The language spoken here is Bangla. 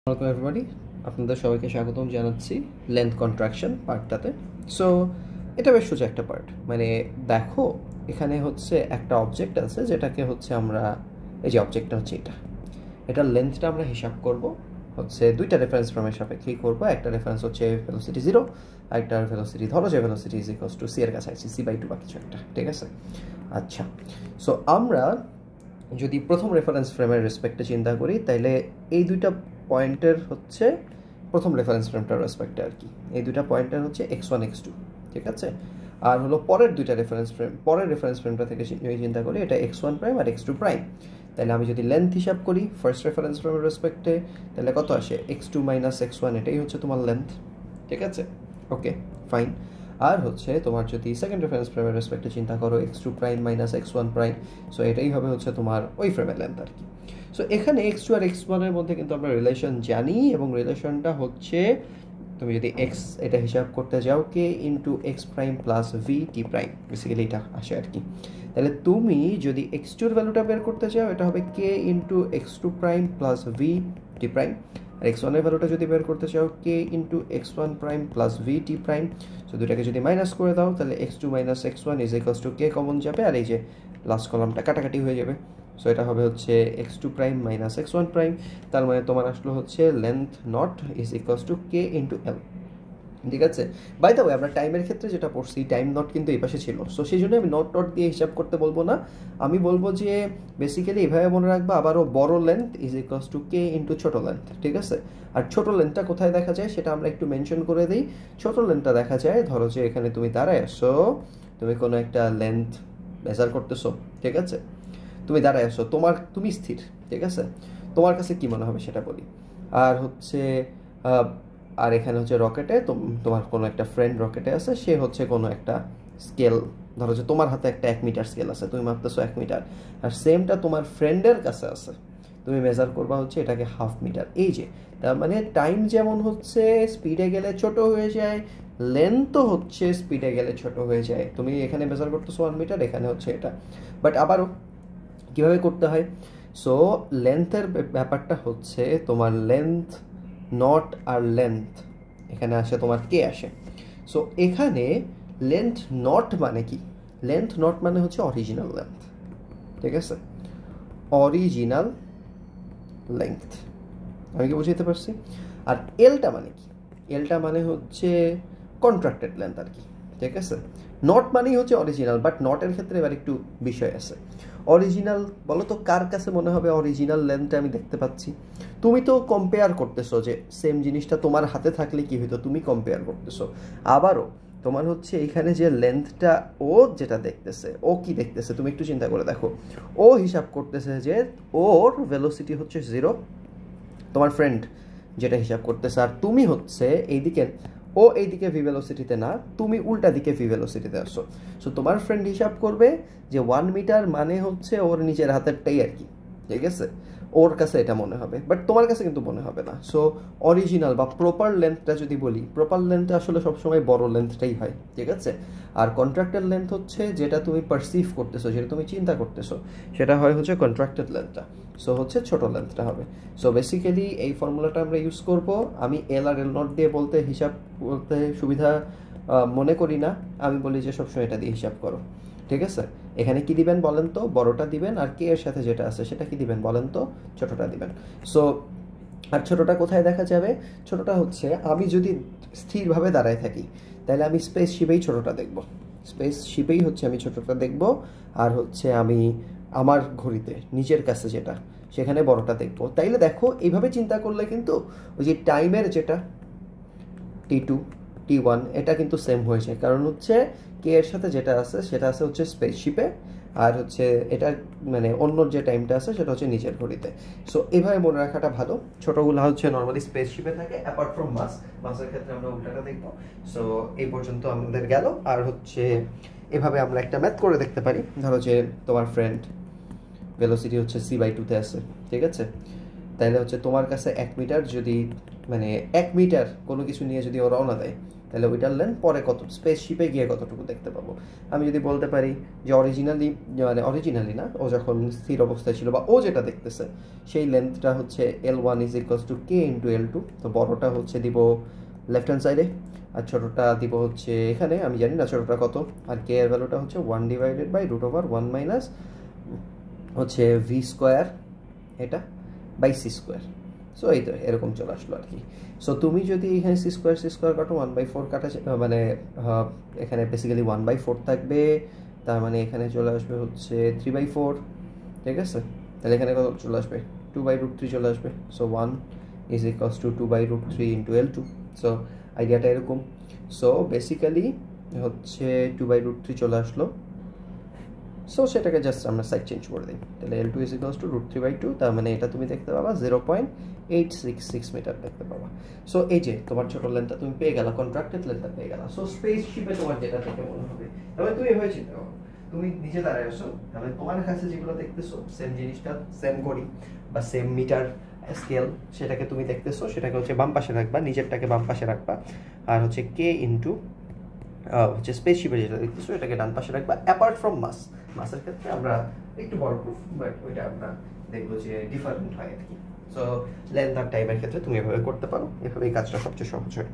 ওয়েলকাম এভরিবডি, আপনাদের সবাইকে স্বাগতম জানাচ্ছি লেন্থ কন্ট্রাকশন পার্টটাতে। সো এটা বেশ সোজা একটা পার্ট। মানে দেখো, এখানে হচ্ছে একটা অবজেক্ট আছে যেটাকে হচ্ছে আমরা, এই যে অবজেক্টটা হচ্ছে এটার লেন্থটা আমরা হিসাব করব হচ্ছে দুইটা রেফারেন্স ফ্রেমের সাপেক্ষেই করব। একটা রেফারেন্স হচ্ছে ভেলোসিটি 0, আর একটা ভেলোসিটি, ধরো যে velocity is equals to c এর কাছাকাছি, c/2 বা কিছু একটা, ঠিক আছে? আচ্ছা, সো আমরা যদি প্রথম রেফারেন্স ফ্রেমের রেসপেক্টে চিন্তা করি, তাইলে এই দুইটা পয়েন্টের হচ্ছে প্রথম রেফারেন্স ফ্রেমটার রেসপেক্টে আর কি, এই দুইটা পয়েন্টের হচ্ছে x1 x2, ঠিক আছে? আর হলো পরের দুইটা রেফারেন্স ফ্রেম, পরের রেফারেন্স ফ্রেমটা থেকে চিন্তা করি, এটা x1 প্রাইম আর x2 প্রাইম। তাহলে আমি যদি লেন্থ হিসাব করি ফার্স্ট রেফারেন্স ফ্রেমের রেসপেক্টে, তাহলে কত আসে? x2 মাইনাস x1, এটাই হচ্ছে তোমার লেন্থ, ঠিক আছে? ওকে, ফাইন। আর হচ্ছে তোমার যদি সেকেন্ড রেফারেন্স ফ্রেমের রেসপেক্টে চিন্তা করো, x2 prime minus x1 prime, so এটাই হবে হচ্ছে তোমার ওই ফ্রেমের লেন্থ আর কি। সো এখানে x2 আর x1 এর মধ্যে কিন্তু আমরা রিলেশন জানি, এবং রিলেশনটা হচ্ছে তুমি যদি x এটা হিসাব করতে যাও k into x prime plus v t prime, basically এটা আসে আর কি। তাহলে তুমি যদি x2 এর ভ্যালুটা বের করতে চাও, এটা হবে k into x2 prime plus v t prime. আর x1 এর ভ্যালুটা যদি বের করতে চাও, k into x1 prime plus v t prime. So দুটাকে যদি মাইনাস করে দাও, তাহলে x2 minus x1 is equals to k common যাবে, আর এই যে লাস্ট কলামটা কাটাকাটি হয়ে যাবে। সো এটা হবে হচ্ছে x2 prime minus x1 prime. তার মানে তোমার আসলে হচ্ছে length not is equals to k into l, ঠিক আছে? বাই দ্য ওয়ে, আমরা টাইমের ক্ষেত্রে যেটা পড়ছি, টাইম নট কিন্তু এই পাশে ছিল। সো সেই জন্য আমি নট দিয়ে হিসাব করতে বলবো না, আমি বলবো যে বেসিক্যালি এভাবে মনে রাখবো, আবারও বড় length is equals two K into ছোট লেন্থ, ঠিক আছে? আর ছোট লেন্থটা কোথায় দেখা যায় সেটা আমরা একটু মেনশন করে দিই। ছোট লেন্থটা দেখা যায়, ধরো যে এখানে তুমি দাঁড়ায় আসো, তুমি কোনো একটা লেন্থ মেজার করতেছো, ঠিক আছে? তুমি দাঁড়ায় আসো, তুমি স্থির, ঠিক আছে? তোমার কাছে কি মনে হবে সেটা বলি। আর হচ্ছে আর এখানে হচ্ছে রকেটে তোমার কোনো একটা ফ্রেন্ড রকেটে আছে, সে হচ্ছে কোনো একটা স্কেল, ধরো যে তোমার হাতে একটা 1 মিটার স্কেল আছে, তুমি মাপতেছো 1 মিটার, আর সেমটা তোমার ফ্রেন্ডের কাছে আছে, তুমি মেজার করবা হচ্ছে এটাকে 1/2 মিটার। এই যে, তার মানে টাইম যেমন হচ্ছে স্পিডে গেলে ছোট হয়ে যায়, লেন্থও হচ্ছে স্পিডে গেলে ছোট হয়ে যায়। তুমি এখানে মেজার করতেছো 1 মিটার, এখানে হচ্ছে এটা। বাট আবারও কীভাবে করতে হয়? সো লেন্থের ব্যাপারটা হচ্ছে তোমার লেন্থ নট আর লেন্থ, এখানে আসে তোমার কে আসে। সো এখানে লেন্থ নট মানে কি? লেন্থ নট মানে হচ্ছে অরিজিনাল লেন্থ, ঠিক আছে? অরিজিনাল লেন্থ, আমি কি বুঝাইতে পারছি? আর এলটা মানে কি? এলটা মানে হচ্ছে কন্ট্রাক্টেড লেন্থ আর কি, ঠিক আছে? নট মানেই হচ্ছে অরিজিনাল, বাট নটের ক্ষেত্রে এবার একটু বিষয় আছে। অরিজিনাল বলো তো কার কাছে মনে হবে অরিজিনাল লেন্থটা আমি দেখতে পাচ্ছি? তুমি তো কম্পেয়ার করতেছো, যে সেম জিনিসটা তোমার হাতে থাকলে কি হইতো, তুমি কম্পেয়ার করতেছো। আবারও তোমার হচ্ছে এখানে যে লেন্থটা ও যেটা দেখতেছে, ও কি দেখতেছে তুমি একটু চিন্তা করে দেখো। ও হিসাব করতেছে যে ওর ভেলোসিটি হচ্ছে 0, তোমার ফ্রেন্ড যেটা হিসাব করতেছে, আর তুমি হচ্ছে এইদিকে, ও এইদিকে ভি ভেলোসিটিতে না, তুমি উল্টা দিকে ভি ভেলোসিটিতে আসছো। সো তোমার ফ্রেন্ড হিসাব করবে যে 1 মিটার মানে হচ্ছে ওর নিজের হাতেরটাই আর কি, ঠিক আছে? ওর কাছে এটা মনে হবে, বাট তোমার কাছে কিন্তু মনে হবে না। সো অরিজিনাল বা প্রপার লেন্থটা যদি বলি, প্রপার লেন্থটা আসলে সবসময় বড় লেন্থটাই হয়, ঠিক আছে? আর কন্ট্রাক্টেড লেন্থ হচ্ছে যেটা তুমি পারসিভ করতেছো, যেটা তুমি চিন্তা করতেছো, সেটা হয় হচ্ছে কন্ট্রাক্টেড লেন্থটা। সো হচ্ছে ছোট লেন্থটা হবে। সো বেসিক্যালি এই ফর্মুলাটা আমরা ইউজ করব। আমি এল আর এল নট দিয়ে হিসাব বলতে সুবিধা মনে করি না, আমি বলি যে সবসময় এটা দিয়ে হিসাব করো, ঠিক আছে? এখানে কি দিবেন বলেন তো? বড়টা দিবেন, আর কে এর সাথে যেটা আছে সেটা কি দিবেন বলেন তো? ছোটটা দিবেন। সো আর ছোটটা কোথায় দেখা যাবে? ছোটটা হচ্ছে আমি যদি স্থিরভাবে দাঁড়ায় থাকি, তাহলে আমি স্পেস শিপেই ছোটটা দেখব, স্পেস শিপেই হচ্ছে আমি ছোটটা দেখব। আর হচ্ছে আমি আমার ঘড়িতে নিজের কাছে যেটা, সেখানে বড়টা দেখব। তাইলে দেখো, এইভাবে চিন্তা করলে কিন্তু ওই যে টাইমের যেটা T2 T1 এটা কিন্তু সেম হয়ে যায়, কারণ হচ্ছে কে এর সাথে যেটা আছে সেটা আছে হচ্ছে স্পেসশিপে, আর হচ্ছে এটা মানে অন্য যে টাইমটা আছে সেটা হচ্ছে নিজের ঘড়িতে। সো এইভাবে মনে রাখাটা ভালো। ছোটগুলো হচ্ছে নর্মালি স্পেসশিপে থাকে, অ্যাপার্ট ফ্রম মাসের ক্ষেত্রে আমরা উল্টাটা দেখবো। সো এই পর্যন্ত আমাদের গেল। আর হচ্ছে এভাবে আমরা একটা ম্যাথ করে দেখতে পারি। ধরো যে তোমার ফ্রেন্ড ভেলোসিটি হচ্ছে c/2 তে আছে, ঠিক আছে? তাহলে হচ্ছে তোমার কাছে 1 মিটার যদি মানে 1 মিটার কোনো কিছু নিয়ে যদি ও রওনা দেয়, তাহলে ওইটার লেন্থ পরে কত স্পেসশিপে গিয়ে কতটুকু দেখতে পাবো। আমি যদি বলতে পারি যে অরিজিনালি না, ও যখন স্থির অবস্থায় ছিল বা ও যেটা দেখতেছে সেই লেন্থটা হচ্ছে L1 is equals to K into L2। তো বড়টা হচ্ছে দিব লেফট হ্যান্ড সাইডে, আর ছোটোটা দিব হচ্ছে এখানে, আমি জানি না ছোটোটা কত। আর কে এর ভ্যালুটা হচ্ছে 1/√1 মাইনাস হচ্ছে ভি স্কোয়ার এটা বাই সি স্কোয়ার। সো এই তো এরকম চলে আসলো আর কি। সো তুমি যদি এখানে সি স্কোয়ার কাটো 1/4 কাটা মানে এখানে বেসিক্যালি 1/4 থাকবে, তার মানে এখানে চলে আসবে হচ্ছে 3/4। ঠিক আছে, তাহলে এখানে কত চলে আসবে 2/√3 চলে আসবে। So 1 is equals two 2/√3 into L2। So আইডিয়াটা এরকম। সো বেসিক্যালি হচ্ছে 2/√3 চলে আসলো। সো সেটাকে জাস্ট আমরা সাইড চেঞ্জ করে দিই, তাহলে L2 ইজ ইকুয়ালস টু √3/2। তার মানে এটা তুমি দেখতে পাবা 0.866 মিটার দেখতে পাবা। সো এই যে তোমার ছোট লেন্থটা তুমি পেয়ে গেলা, কন্ট্রাক্টেড লেন্থটা পেয়ে গেলা। সো স্পেসশিপে তোমার যেটা থেকে মনে হবে, তবে তুমি এভাবে চিন্তা করো, তুমি নিজে দাঁড়ায় আসো, তাহলে তোমার কাছে যেগুলো দেখতেছো সেম জিনিসটা, সেম ঘড়ি বা সেম মিটার স্কেল, সেটাকে তুমি দেখতেছো, সেটাকে হচ্ছে বাম পাশে রাখবা, নিজেরটাকে বাম পাশে রাখবা, আর হচ্ছে কে ইন্টু হচ্ছে স্পেসশিপে যেটা দেখতেছো এটাকে ডান পাশে রাখবা। অ্যাপার্ট ফ্রম মাসের ক্ষেত্রে আমরা একটু বড় প্রুফ, বাট ওইটা আমরা দেখবো যে ডিফারেন্ট হয় আর কি। সো লেন্থ আর টাইমের ক্ষেত্রে তুমি এভাবে করতে পারো, এভাবেই কাজটা সবচেয়ে সহজ হয়।